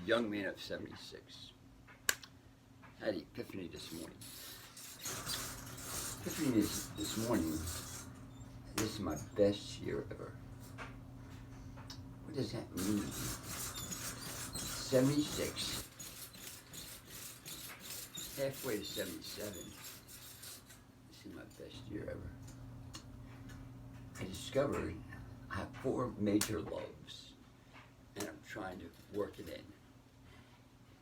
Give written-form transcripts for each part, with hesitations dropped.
young man of 76. Had an epiphany this morning. Epiphany is this morning. This is my best year ever. What does that mean? 76. Halfway to 77. This is my best year ever. I discovered I have 4 major loves, and I'm trying to work it in,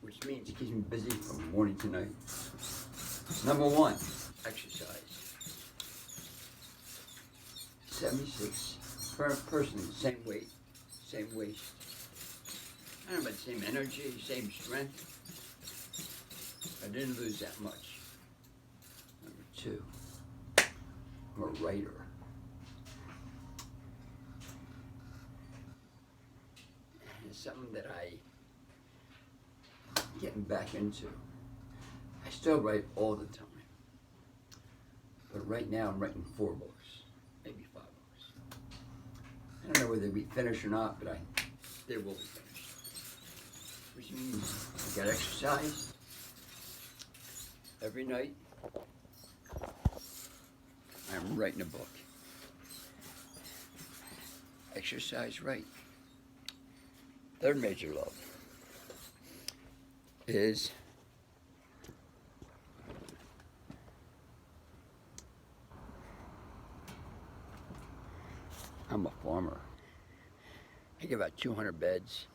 which means it keeps me busy from morning to night. Number 1, exercise. 76 per person, same weight, same waist. I don't know about the same energy, same strength. I didn't lose that much. Number 2, I'm a writer. And it's something that I'm getting back into. I still write all the time. But right now I'm writing 4 books, maybe 5 books. I don't know whether they'll be finished or not, but they will be finished. Which means I got exercise every night. I'm writing a book. Exercise right. Third major love is I'm a farmer. I get about 200 beds.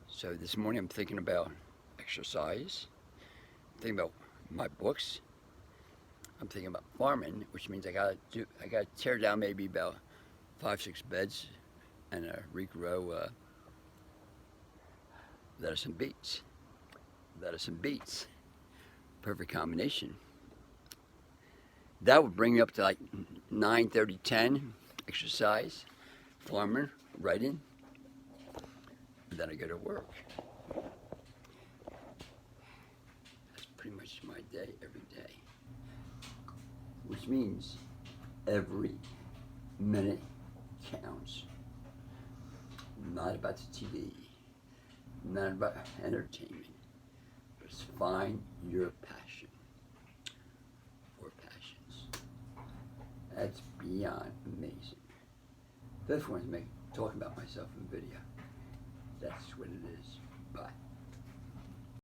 So this morning I'm thinking about exercise. I'm thinking about my books. I'm thinking about farming, which means I gotta tear down maybe about 5-6 beds and regrow lettuce and beets. Lettuce and beets. Perfect combination. That would bring me up to like 9:30, 10. Exercise, farming, writing, and then I go to work. That's pretty much my day every day. Which means every minute counts. Not about the TV, not about entertainment, but it's find your passion for passions. That's beyond amazing. Fifth one's talking about myself in video. That's what it is.